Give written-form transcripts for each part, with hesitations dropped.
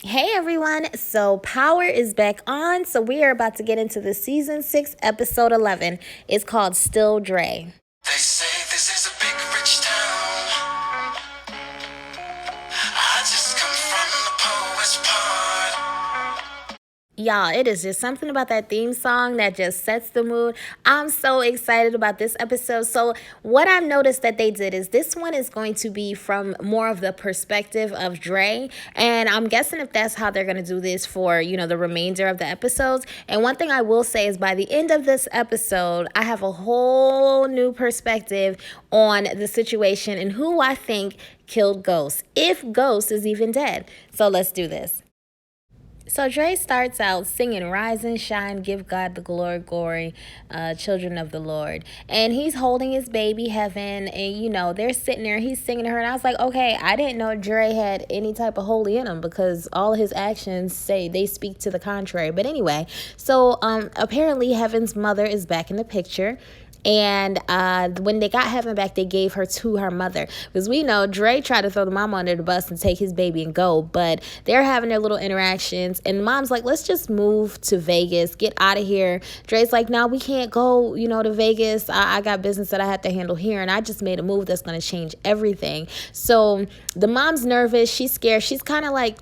Hey everyone, so Power is back on. So we are about to get into the season 6, episode 11. It's called Still Dre. They say this is a big rich town. I just come from the poet's part. Y'all, it is just something about that theme song that just sets the mood. I'm so excited about this episode. So what I've noticed that they did is this one is going to be from more of the perspective of Dre. And I'm guessing if that's how they're going to do this for, the remainder of the episodes. And one thing I will say is by the end of this episode, I have a whole new perspective on the situation and who I think killed Ghost, if Ghost is even dead. So let's do this. So Dre starts out singing Rise and Shine, Give God the Glory, Children of the Lord. And he's holding his baby Heaven, and they're sitting there, he's singing to her, and I was like, okay, I didn't know Dre had any type of holy in him because all his actions they speak to the contrary. But anyway, so apparently Heaven's mother is back in the picture. And when they got Heaven back, they gave her to her mother. Because we know Dre tried to throw the mom under the bus and take his baby and go. But they're having their little interactions. And mom's like, let's just move to Vegas. Get out of here. Dre's like, no, we can't go, to Vegas. I got business that I have to handle here. And I just made a move that's going to change everything. So the mom's nervous. She's scared. She's kind of like,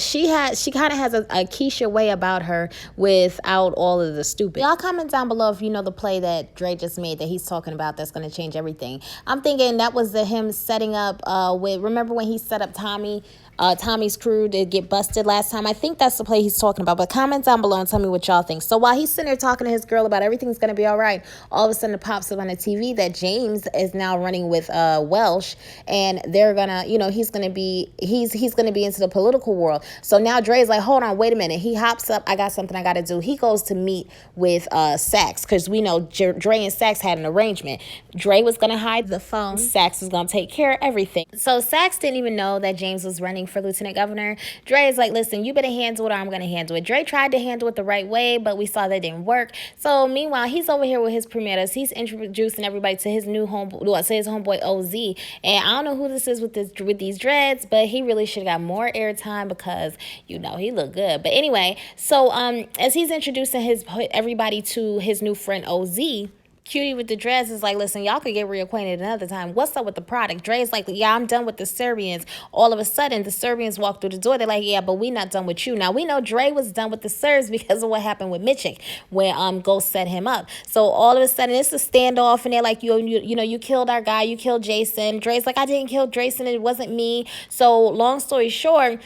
she kind of has a Keisha way about her without all of the stupid. Y'all comment down below if you know the play that Dre just made that he's talking about that's going to change everything. I'm thinking that was him setting up remember when he set up Tommy's crew to get busted last time? I think that's the play he's talking about. But comment down below and tell me what y'all think. So while he's sitting there talking to his girl about everything's going to be all right, all of a sudden it pops up on the TV that James is now running with Welsh, and they're gonna, he's gonna be into the political world. So now Dre's like, hold on, wait a minute. He hops up. I got something I got to do. He goes to meet with Sax, because we know Dre and Sax had an arrangement. Dre was gonna hide the phone. Sax was gonna take care of everything. So Sax didn't even know that James was running for lieutenant governor. Dre is like, listen, you better handle it or I'm gonna handle it. Dre tried to handle it the right way, but we saw that didn't work. So meanwhile, he's over here with his premieres. He's introducing everybody to his new homeboy OZ. And I don't know who this is with these dreads, but he really should have got more airtime because he looked good. But anyway, so as he's introducing everybody to his new friend OZ, Cutie with the dreads is like, listen, y'all could get reacquainted another time. What's up with the product? Dre's like, yeah, I'm done with the Serbians. All of a sudden, the Serbians walk through the door. They're like, yeah, but we not done with you. Now, we know Dre was done with the Serbs because of what happened with Mitchik, where Ghost set him up. So all of a sudden, it's a standoff, and they're like, you killed our guy. You killed Jason. Dre's like, I didn't kill Jason. It wasn't me. So long story short,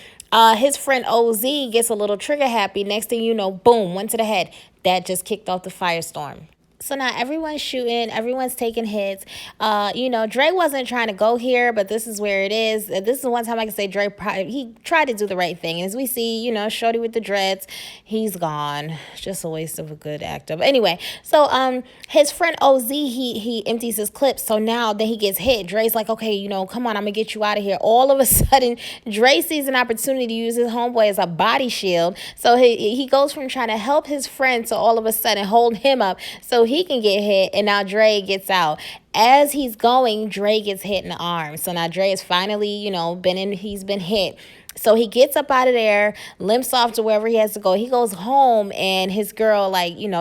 his friend OZ gets a little trigger happy. Next thing you know, boom, went to the head. That just kicked off the firestorm. So now everyone's shooting, everyone's taking hits. Dre wasn't trying to go here, but this is where it is. This is one time I can say Dre, he tried to do the right thing. And as we see, Shorty with the dreads, he's gone. Just a waste of a good actor. But anyway, so his friend OZ, he empties his clip. So now that he gets hit, Dre's like, okay, come on, I'm going to get you out of here. All of a sudden, Dre sees an opportunity to use his homeboy as a body shield. So he goes from trying to help his friend to all of a sudden hold him up so he can get hit, and now Dre gets out. As he's going, Dre gets hit in the arm. So now Dre is finally, he's been hit. So he gets up out of there, limps off to wherever he has to go. He goes home, and his girl,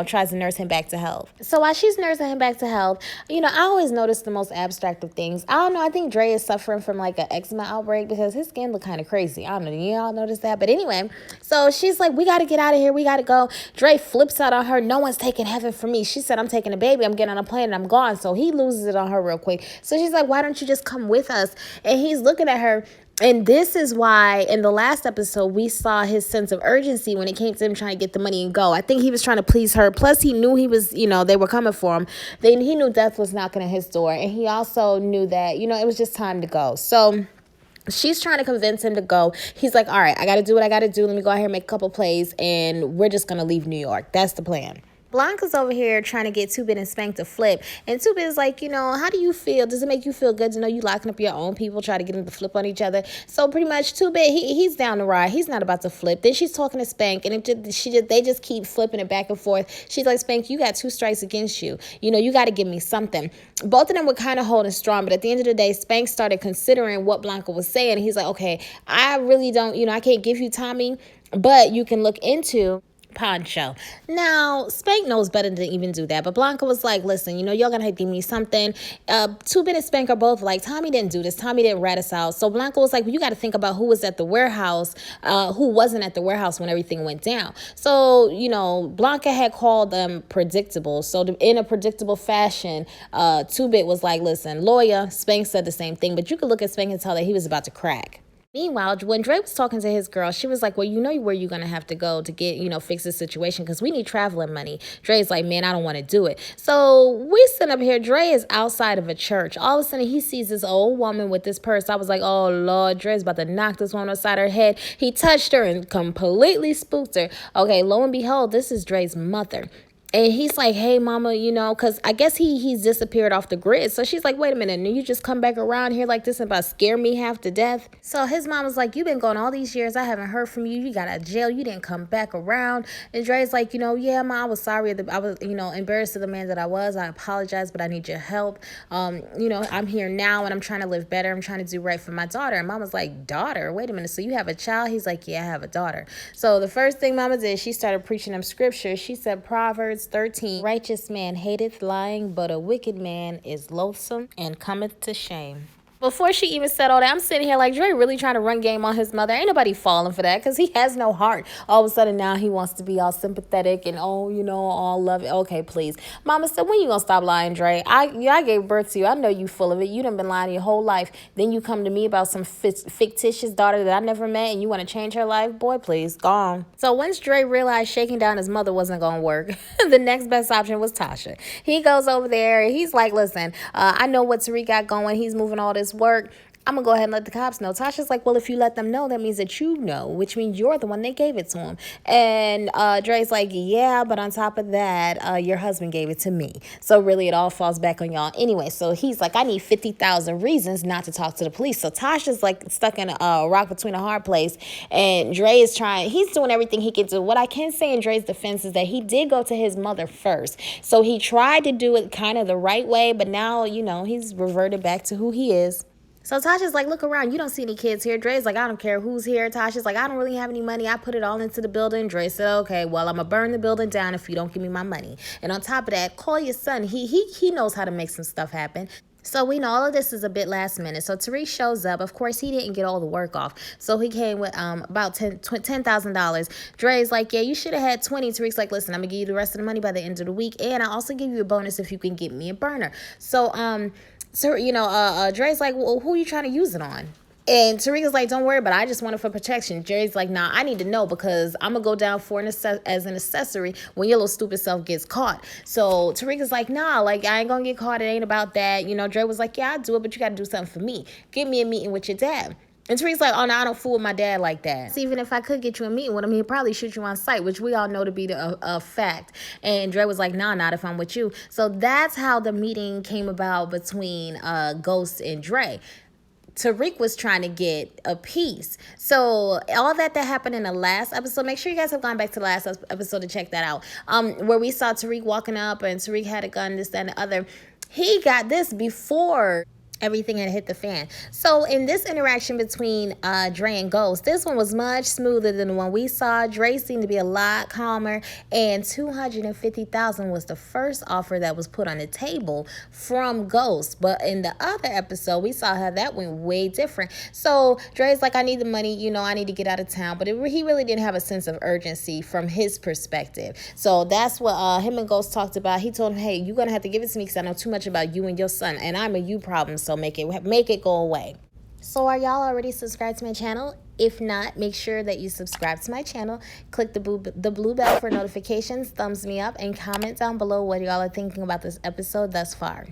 tries to nurse him back to health. So while she's nursing him back to health, I always notice the most abstract of things. I don't know. I think Dre is suffering from an eczema outbreak because his skin look kind of crazy. I don't know. Y'all notice that? But anyway, so she's like, we got to get out of here. We got to go. Dre flips out on her. No one's taking Heaven from me. She said, I'm taking a baby. I'm getting on a plane and I'm gone. So he loses it on her real quick. So she's like, why don't you just come with us? And he's looking at her. And this is why in the last episode, we saw his sense of urgency when it came to him trying to get the money and go. I think he was trying to please her. Plus, he knew he was, they were coming for him. Then he knew death was knocking at his door. And he also knew that, it was just time to go. So she's trying to convince him to go. He's like, all right, I got to do what I got to do. Let me go out here and make a couple plays. And we're just going to leave New York. That's the plan. Blanca's over here trying to get Two-Bit and Spank to flip. And Two-Bit is like, how do you feel? Does it make you feel good to know you locking up your own people, try to get them to flip on each other? So pretty much Two-Bit, he's down the ride. He's not about to flip. Then she's talking to Spank, and they just keep flipping it back and forth. She's like, Spank, you got 2 strikes against you. You got to give me something. Both of them were kind of holding strong, but at the end of the day, Spank started considering what Blanca was saying. He's like, okay, I really don't, I can't give you Tommy, but you can look into Poncho. Now, Spank knows better than even do that, but Blanca was like, listen, y'all gonna have to give me something. Two-Bit and Spank are both like, Tommy didn't do this. Tommy didn't rat us out. So Blanca was like, well, you got to think about who was at the warehouse, who wasn't at the warehouse when everything went down. So, Blanca had called them predictable. So in a predictable fashion, Two-Bit was like, listen, lawyer. Spank said the same thing, but you could look at Spank and tell that he was about to crack. Meanwhile, when Dre was talking to his girl, she was like, well, where you're going to have to go to get, fix this situation because we need traveling money. Dre's like, man, I don't want to do it. So we sitting up here. Dre is outside of a church. All of a sudden, he sees this old woman with this purse. I was like, oh, Lord, Dre's about to knock this woman upside her head. He touched her and completely spooked her. Okay, lo and behold, this is Dre's mother. And he's like, hey, mama, because I guess he's disappeared off the grid. So she's like, wait a minute, and you just come back around here like this and about scare me half to death? So his mom was like, you've been gone all these years. I haven't heard from you. You got out of jail. You didn't come back around. And Dre's like, yeah, ma, I was sorry. I was, embarrassed of the man that I was. I apologize, but I need your help. I'm here now and I'm trying to live better. I'm trying to do right for my daughter. And mama's like, daughter? Wait a minute. So you have a child? He's like, yeah, I have a daughter. So the first thing mama did, she started preaching them scriptures. She said, Proverbs 13, righteous man hateth lying, but a wicked man is loathsome and cometh to shame. Before she even said all that, I'm sitting here like, Dre really trying to run game on his mother. Ain't nobody falling for that because he has no heart. All of a sudden now he wants to be all sympathetic and, all loving. Okay, please. Mama said, when you going to stop lying, Dre? I gave birth to you. I know you full of it. You done been lying your whole life. Then you come to me about some fictitious daughter that I never met and you want to change her life? Boy, please, gone. So once Dre realized shaking down his mother wasn't going to work, the next best option was Tasha. He goes over there and he's like, listen, I know what Tariq got going. He's moving all this work. I'm going to go ahead and let the cops know. Tasha's like, well, if you let them know, that means that you know, which means you're the one that gave it to him. And Dre's like, yeah, but on top of that, your husband gave it to me. So really it all falls back on y'all anyway. So he's like, I need 50,000 reasons not to talk to the police. So Tasha's like stuck in a rock between a hard place. And Dre is he's doing everything he can do. What I can say in Dre's defense is that he did go to his mother first. So he tried to do it kind of the right way, but now, he's reverted back to who he is. So Tasha's like, look around. You don't see any kids here. Dre's like, I don't care who's here. Tasha's like, I don't really have any money. I put it all into the building. Dre said, okay, well, I'm going to burn the building down if you don't give me my money. And on top of that, call your son. He knows how to make some stuff happen. So we know all of this is a bit last minute. So Tariq shows up. Of course, he didn't get all the work off. So he came with about $10,000. Dre's like, yeah, you should have had 20. Tariq's like, listen, I'm going to give you the rest of the money by the end of the week. And I'll also give you a bonus if you can get me a burner. So, Dre's like, well, who are you trying to use it on? And Tariq is like, don't worry, but I just want it for protection. Jerry's like, nah, I need to know because I'm going to go down for as an accessory when your little stupid self gets caught. So Tariq is like, nah, like, I ain't going to get caught. It ain't about that. Dre was like, yeah, I'll do it, but you got to do something for me. Give me a meeting with your dad. And Tariq's like, oh, no, I don't fool with my dad like that. So even if I could get you a meeting with him, he'd probably shoot you on sight, which we all know to be a fact. And Dre was like, nah, not if I'm with you. So that's how the meeting came about between Ghost and Dre. Tariq was trying to get a piece. So all that happened in the last episode, make sure you guys have gone back to the last episode to check that out, where we saw Tariq walking up and Tariq had a gun, this, that, and the other. He got this before everything had hit the fan. So in this interaction between Dre and Ghost, this one was much smoother than the one we saw. Dre seemed to be a lot calmer, and $250,000 was the first offer that was put on the table from Ghost. But in the other episode, we saw how that went way different. So Dre's like, I need the money, I need to get out of town. But he really didn't have a sense of urgency from his perspective. So that's what him and Ghost talked about. He told him, hey, you're going to have to give it to me because I know too much about you and your son, and I'm a you problem. So make it go away. So are y'all already subscribed to my channel? If not, make sure that you subscribe to my channel. Click the blue bell for notifications, thumbs me up, and comment down below what y'all are thinking about this episode thus far.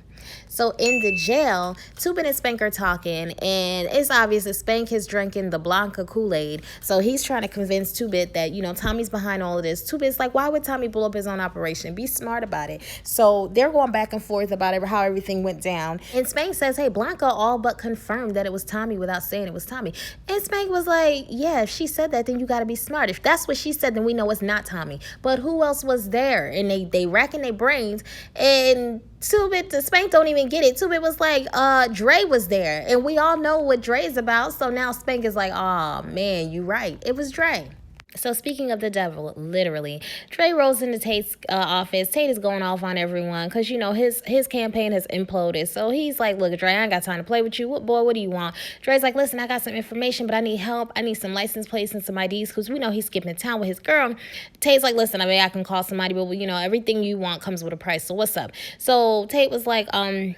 So in the jail, Tubin and Spank are talking, and it's obvious that Spank is drinking the Blanca Kool-Aid. So he's trying to convince Tubit that, Tommy's behind all of this. Tubit's like, why would Tommy blow up his own operation? Be smart about it. So they're going back and forth about how everything went down. And Spank says, hey, Blanca all but confirmed that it was Tommy without saying it was Tommy. And Spank was like, yeah, if she said that, then you got to be smart. If that's what she said, then we know it's not Tommy. But who else was there? And they racking their brains, and Spank don't even get it. Tubit was like, Dre was there. And we all know what Dre's about. So now Spank is like, oh man, you right. It was Dre. So speaking of the devil, literally, Dre rolls into Tate's office. Tate is going off on everyone because, his campaign has imploded. So he's like, look, Dre, I ain't got time to play with you. What do you want? Dre's like, listen, I got some information, but I need help. I need some license plates and some IDs because we know he's skipping town with his girl. Tate's like, listen, I can call somebody, but, everything you want comes with a price. So what's up? So Tate was like, Dre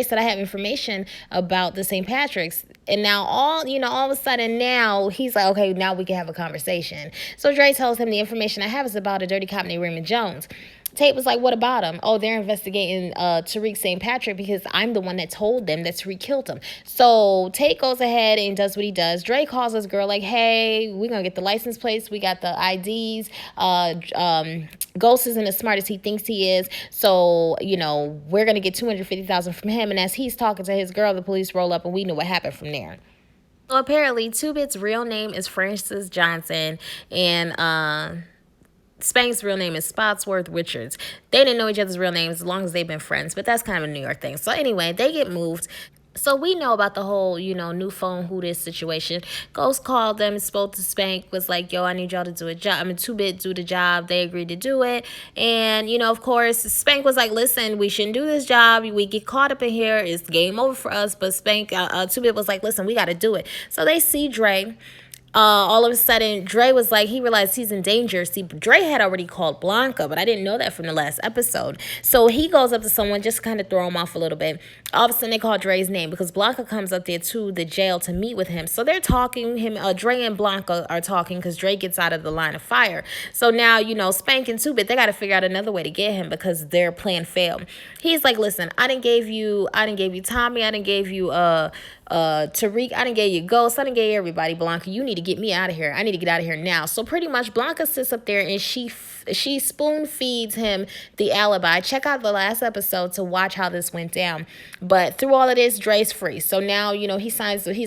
said I have information about the St. Patrick's. And now all of a sudden now he's like, okay, now we can have a conversation. So Dre tells him the information I have is about a dirty cop named Raymond Jones. Tate was like, what about him? Oh, they're investigating Tariq St. Patrick because I'm the one that told them that Tariq killed him. So Tate goes ahead and does what he does. Dre calls his girl like, hey, we're going to get the license plates. We got the IDs. Ghost isn't as smart as he thinks he is. So, we're going to get $250,000 from him. And as he's talking to his girl, the police roll up and we know what happened from there. So apparently, Tubit's real name is Francis Johnson, and Spank's real name is Spotsworth Richards. They didn't know each other's real names as long as they've been friends, but that's kind of a New York thing. So anyway, they get moved. So we know about the whole, new phone who this situation. Ghost called them, spoke to Spank, was like, yo, I need y'all to do a job. 2-Bit do the job. They agreed to do it. And, of course, Spank was like, listen, we shouldn't do this job. We get caught up in here. It's game over for us. But Spank, 2-Bit was like, listen, we got to do it. So they see Dre. All of a sudden, Dre was like, he realized he's in danger. See, Dre had already called Blanca, but I didn't know that from the last episode. So he goes up to someone just to kind of throw him off a little bit. All of a sudden, they call Dre's name because Blanca comes up there to the jail to meet with him. So they're talking. Dre and Blanca are talking because Dre gets out of the line of fire. So now, Spank and 2-Bit, they got to figure out another way to get him because their plan failed. He's like, listen, I didn't give you Tommy. I didn't give you Tariq, I didn't give you Ghost, I didn't give you everybody. Blanca, you need to get me out of here. I need to get out of here now. So pretty much Blanca sits up there and she spoon feeds him the alibi. Check out the last episode to watch how this went down. But through all of this, Dre's free. So now, he's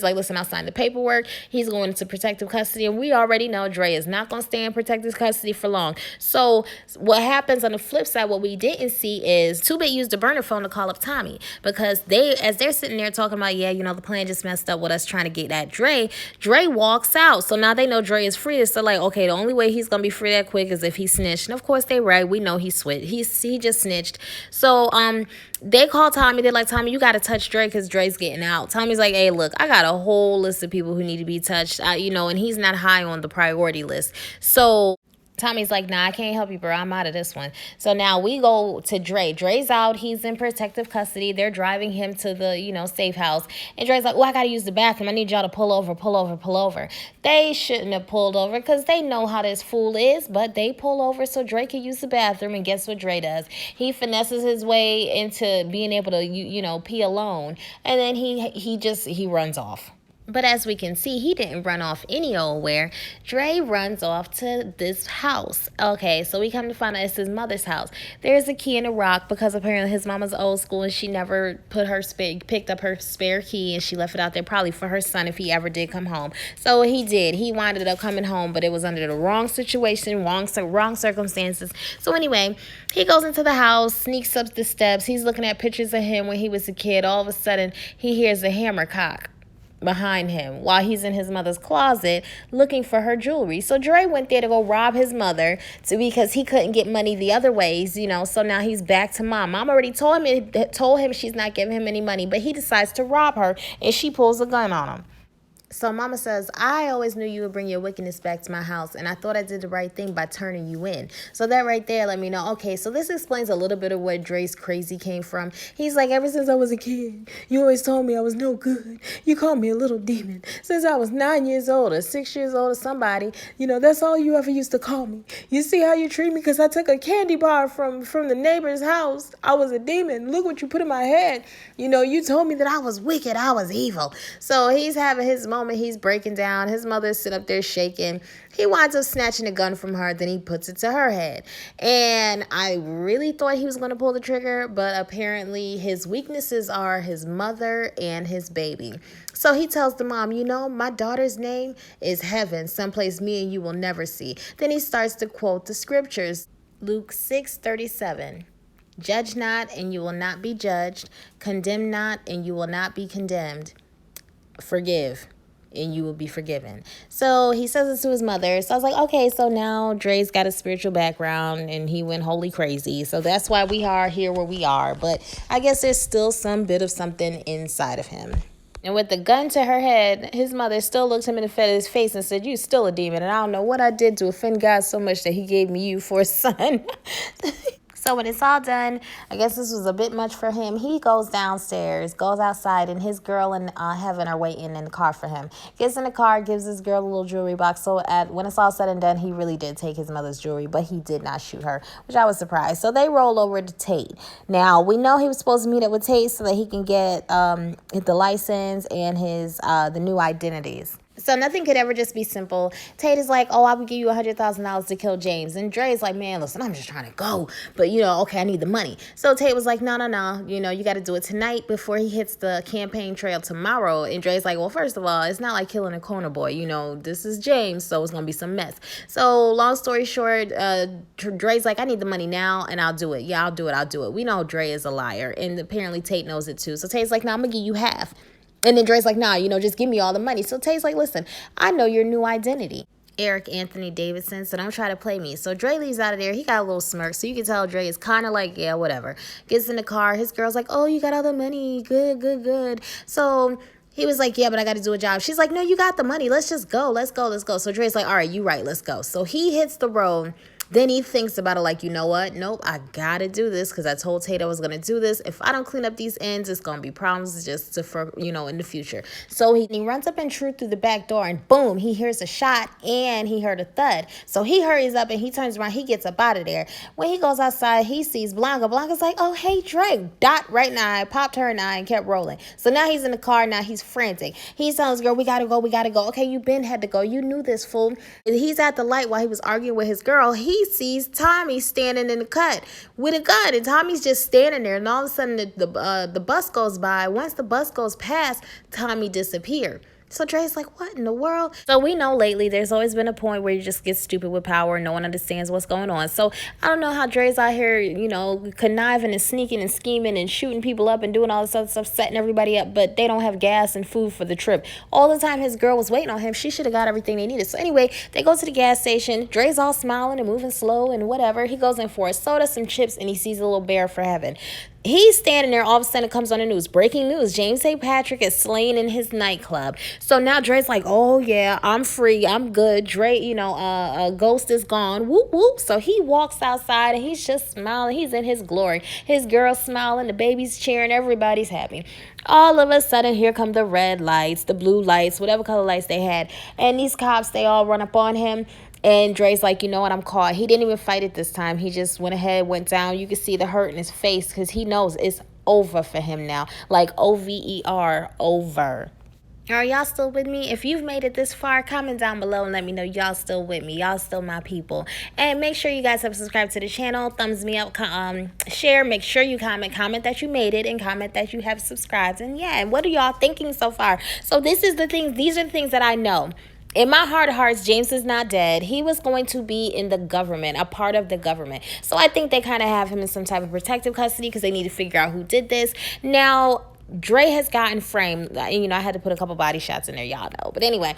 like, listen, I'll sign the paperwork. He's going into protective custody. And we already know Dre is not going to stay in protective custody for long. So what happens on the flip side, what we didn't see is 2-Bit used a burner phone to call up Tommy because as they're sitting there talking about, the plan just messed up with us trying to get at Dre walks out. So now they know Dre is free. So like, okay, the only way he's going to be free that quick is if he snitched. And of course they right. We know he switched. He just snitched. So they call Tommy. They're like, Tommy, you got to touch Dre because Dre's getting out. Tommy's like, hey, look, I got a whole list of people who need to be touched. And he's not high on the priority list. So Tommy's like, nah, I can't help you, bro. I'm out of this one. So now we go to Dre. Dre's out. He's in protective custody. They're driving him to the, safe house. And Dre's like, I got to use the bathroom. I need y'all to pull over. They shouldn't have pulled over because they know how this fool is, but they pull over so Dre can use the bathroom. And guess what Dre does? He finesses his way into being able to, pee alone. And then he runs off. But as we can see, he didn't run off any old where. Dre runs off to this house. Okay, so we come to find out it's his mother's house. There's a key in a rock because apparently his mama's old school and she never picked up her spare key and she left it out there probably for her son if he ever did come home. So he did. He wound up coming home, but it was under the wrong situation, wrong circumstances. So anyway, he goes into the house, sneaks up the steps. He's looking at pictures of him when he was a kid. All of a sudden, he hears a hammer cock behind him while he's in his mother's closet looking for her jewelry. So Dre went there to go rob his mother because he couldn't get money the other ways, so now he's back to mom. Mom already told him she's not giving him any money, but he decides to rob her and she pulls a gun on him. So Mama says, I always knew you would bring your wickedness back to my house, and I thought I did the right thing by turning you in. So that right there let me know, okay, so this explains a little bit of where Dre's crazy came from. He's like, ever since I was a kid, you always told me I was no good. You called me a little demon. Since I was 9 years old or 6 years old or somebody, that's all you ever used to call me. You see how you treat me because I took a candy bar from the neighbor's house. I was a demon. Look what you put in my head. You told me that I was wicked. I was evil. So he's having his moment. He's breaking down. His mother's sitting up there shaking. He winds up snatching a gun from her. Then he puts it to her head. And I really thought he was going to pull the trigger, but apparently his weaknesses are his mother and his baby. So he tells the mom, my daughter's name is heaven, someplace me and you will never see. Then he starts to quote the scriptures. Luke 6:37. Judge not, and you will not be judged. Condemn not, and you will not be condemned. Forgive, and you will be forgiven. So he says this to his mother. So I was like, okay, so now Dre's got a spiritual background and he went wholly crazy. So that's why we are here where we are. But I guess there's still some bit of something inside of him. And with the gun to her head, his mother still looked him in the face and said, you still a demon. And I don't know what I did to offend God so much that he gave me you for a son. So when it's all done, I guess this was a bit much for him. He goes downstairs, goes outside, and his girl and Heaven are waiting in the car for him. Gets in the car, gives his girl a little jewelry box. So when it's all said and done, he really did take his mother's jewelry, but he did not shoot her, which I was surprised. So they roll over to Tate. Now, we know he was supposed to meet up with Tate so that he can get the license and his the new identities. So nothing could ever just be simple. Tate is like, oh, I would give you $100,000 to kill James. And Dre's like, man, listen, I'm just trying to go. But, okay, I need the money. So Tate was like, no. You got to do it tonight before he hits the campaign trail tomorrow. And Dre's like, well, first of all, it's not like killing a corner boy. This is James, so it's going to be some mess. So long story short, Dre's like, I need the money now, and I'll do it. Yeah, I'll do it. We know Dre is a liar. And apparently Tate knows it, too. So Tate's like, no, I'm going to give you half. And then Dre's like, nah, just give me all the money. So Tate's like, listen, I know your new identity. Eric Anthony Davidson, so don't try to play me. So Dre leaves out of there. He got a little smirk, so you can tell Dre is kind of like, yeah, whatever. Gets in the car. His girl's like, oh, you got all the money. Good. So he was like, yeah, but I got to do a job. She's like, no, you got the money. Let's just go. Let's go. So Dre's like, all right, you right. Let's go. So he hits the road. Then he thinks about it like, you know what? Nope, I gotta do this because I told Tate I was gonna do this. If I don't clean up these ends, it's gonna be problems in the future. So he runs up and through the back door and boom, he hears a shot and he heard a thud. So he hurries up and he turns around, he gets up out of there. When he goes outside, he sees Blanca. Blanca's like, oh, hey, Dre. Dot right in the eye, popped her in the eye and kept rolling. So now he's in the car, now he's frantic. He's telling his girl, we gotta go. Okay, you been had to go. You knew this, fool. He's at the light while he was arguing with his girl. He sees Tommy standing in the cut with a gun, and Tommy's just standing there, and all of a sudden the bus goes by. Once the bus goes past, Tommy disappeared. So Dre's like, what in the world? So we know lately there's always been a point where you just get stupid with power and no one understands what's going on. So I don't know how Dre's out here, conniving and sneaking and scheming and shooting people up and doing all this other stuff, setting everybody up, but they don't have gas and food for the trip. All the time his girl was waiting on him, she should have got everything they needed. So anyway, they go to the gas station. Dre's all smiling and moving slow and whatever. He goes in for a soda, some chips, and he sees a little bear for heaven. He's standing there. All of a sudden, it comes on the news. Breaking news. James St. Patrick is slain in his nightclub. So now Dre's like, oh, yeah, I'm free. I'm good. Dre, Ghost is gone. Whoop, whoop. So he walks outside, and he's just smiling. He's in his glory. His girl's smiling. The baby's cheering. Everybody's happy. All of a sudden, here come the red lights, the blue lights, whatever color lights they had. And these cops, they all run up on him. And Dre's like, you know what, I'm caught. He didn't even fight it this time. He just went ahead, went down. You can see the hurt in his face because he knows it's over for him now. Like over, over. Are y'all still with me? If you've made it this far, comment down below and let me know y'all still with me. Y'all still my people. And make sure you guys have subscribed to the channel. Thumbs me up, share. Make sure you comment that you made it and comment that you have subscribed. And yeah, what are y'all thinking so far? So these are the things that I know. In my heart of hearts, James is not dead. He was going to be in the government, a part of the government. So I think they kind of have him in some type of protective custody because they need to figure out who did this. Now, Dre has gotten framed. You know, I had to put a couple body shots in there, y'all know. But anyway,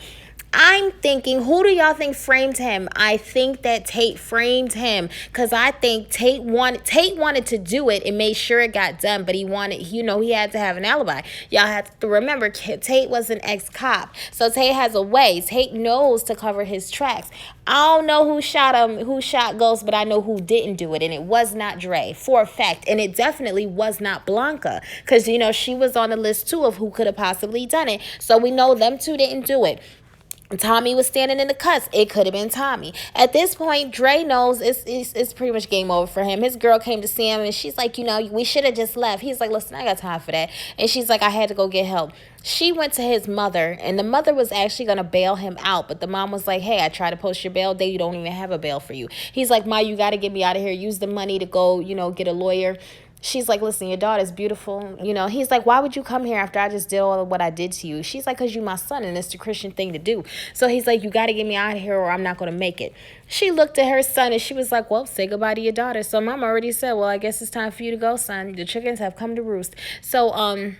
I'm thinking, who do y'all think framed him? I think that Tate framed him because I think Tate wanted to do it and made sure it got done, but he wanted, you know, he had to have an alibi. Y'all have to remember, Tate was an ex-cop, so Tate has a way. Tate knows to cover his tracks. I don't know who shot him, who shot Ghost, but I know who didn't do it, and it was not Dre for a fact, and it definitely was not Blanca because, you know, she was on the list too of who could have possibly done it. So we know them two didn't do it. Tommy was standing in the cuts. It could have been Tommy. At this point, Dre knows it's pretty much game over for him. His girl came to see him, and she's like, you know, we should have just left. He's like, listen, I got time for that. And she's like, I had to go get help. She went to his mother, and the mother was actually going to bail him out. But the mom was like, hey, I tried to post your bail. They don't even have a bail for you. He's like, Ma, you got to get me out of here. Use the money to go, you know, get a lawyer. She's like, listen, your daughter's beautiful. You know, he's like, why would you come here after I just did all of what I did to you? She's like, because you my son, and it's the Christian thing to do. So he's like, you got to get me out of here or I'm not going to make it. She looked at her son and she was like, well, say goodbye to your daughter. So mom already said, well, I guess it's time for you to go, son. The chickens have come to roost. So,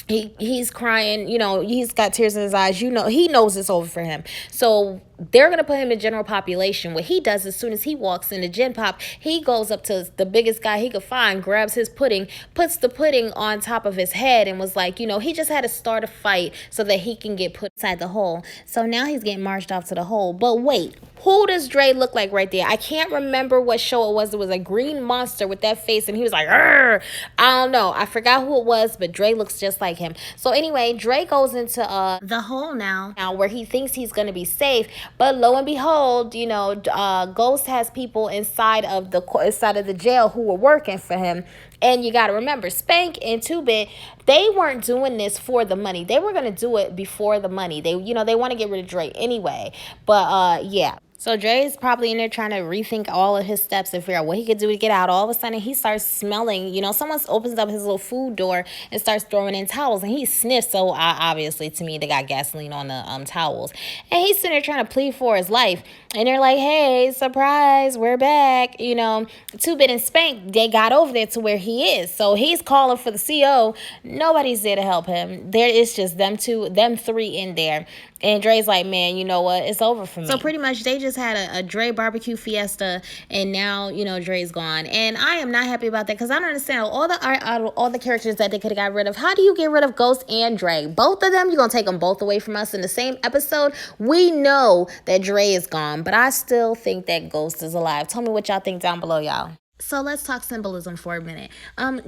he's crying, you know, he's got tears in his eyes, you know, he knows it's over for him. So they're going to put him in general population. What he does as soon as he walks into Gen Pop, he goes up to the biggest guy he could find, grabs his pudding, puts the pudding on top of his head, and was like, you know, he just had to start a fight so that he can get put inside the hole. So now he's getting marched off to the hole. But wait, who does Dre look like right there? I can't remember what show it was. It was a green monster with that face, and he was like, Arr! I don't know. I forgot who it was, but Dre looks just like him. So anyway, Dre goes into the hole now where he thinks he's going to be safe. But lo and behold, you know, Ghost has people inside of the jail who were working for him. And you got to remember, Spank and 2-Bit, they weren't doing this for the money. They were going to do it before the money. They want to get rid of Dre anyway. But yeah. So Dre's probably in there trying to rethink all of his steps and figure out what he could do to get out. All of a sudden, he starts smelling, you know, someone opens up his little food door and starts throwing in towels, and he sniffs. So obviously, to me, they got gasoline on the towels. And he's sitting there trying to plead for his life. And they're like, hey, surprise, we're back. You know, 2-Bit and Spank, they got over there to where he is. So he's calling for the CO. Nobody's there to help him. There is just them three in there. And Dre's like, man, you know what? It's over for me. So pretty much they just had a Dre barbecue fiesta, and now, you know, Dre's gone. And I am not happy about that because I don't understand all the characters that they could have got rid of. How do you get rid of Ghost and Dre? Both of them? You're going to take them both away from us in the same episode? We know that Dre is gone, but I still think that Ghost is alive. Tell me what y'all think down below, y'all. So let's talk symbolism for a minute.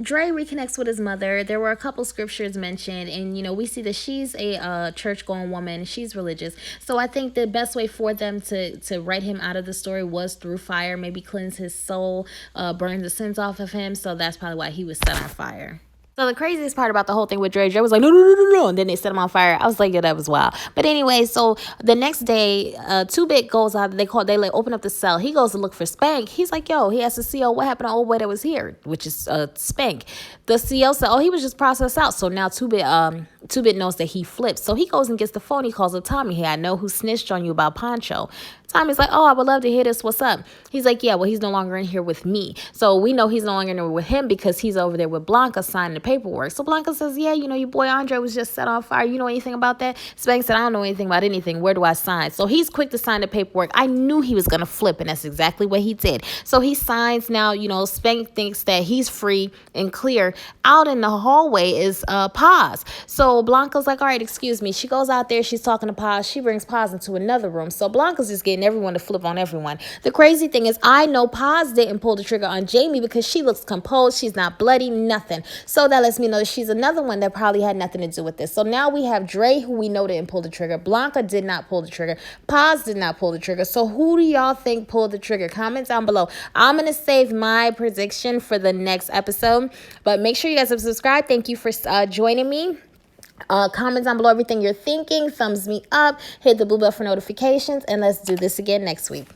Dre reconnects with his mother. There were a couple scriptures mentioned, and, you know, we see that she's a church-going woman. She's religious. So I think the best way for them to write him out of the story was through fire, maybe cleanse his soul, burn the sins off of him. So that's probably why he was set on fire. So the craziest part about the whole thing with Dre was like, no, and then they set him on fire. I was like, yeah, that was wild. But anyway, so the next day, 2-Bit goes out. They open up the cell. He goes to look for Spank. He's like, yo, he has to see, what happened to old boy that was here, which is Spank. The CO said, he was just processed out. So now 2-Bit knows that he flipped. So he goes and gets the phone. He calls up Tommy. Hey, I know who snitched on you about Poncho. Tommy's like, I would love to hear this. What's up? He's like, yeah, well, he's no longer in here with me. So we know he's no longer in here with him because he's over there with Blanca signing the paperwork. So Blanca says, yeah, you know, your boy Andre was just set on fire. You know anything about that? Spank said, I don't know anything about anything. Where do I sign? So he's quick to sign the paperwork. I knew he was going to flip, and that's exactly what he did. So he signs now. You know, Spank thinks that he's free and clear. Out in the hallway is Paz. So Blanca's like, all right, excuse me. She goes out there. She's talking to Paz. She brings Paz into another room. So Blanca's just getting everyone to flip on everyone. The crazy thing is, I know Paz didn't pull the trigger on Jamie because she looks composed. She's not bloody, nothing. So that lets me know that she's another one that probably had nothing to do with this. So now we have Dre, who we know didn't pull the trigger. Blanca did not pull the trigger. Paz did not pull the trigger. So who do y'all think pulled the trigger? Comment down below. I'm going to save my prediction for the next episode, but make sure you guys have subscribed. Thank you for joining me. Comment down below everything you're thinking. Thumbs me up. Hit the blue bell for notifications. And let's do this again next week.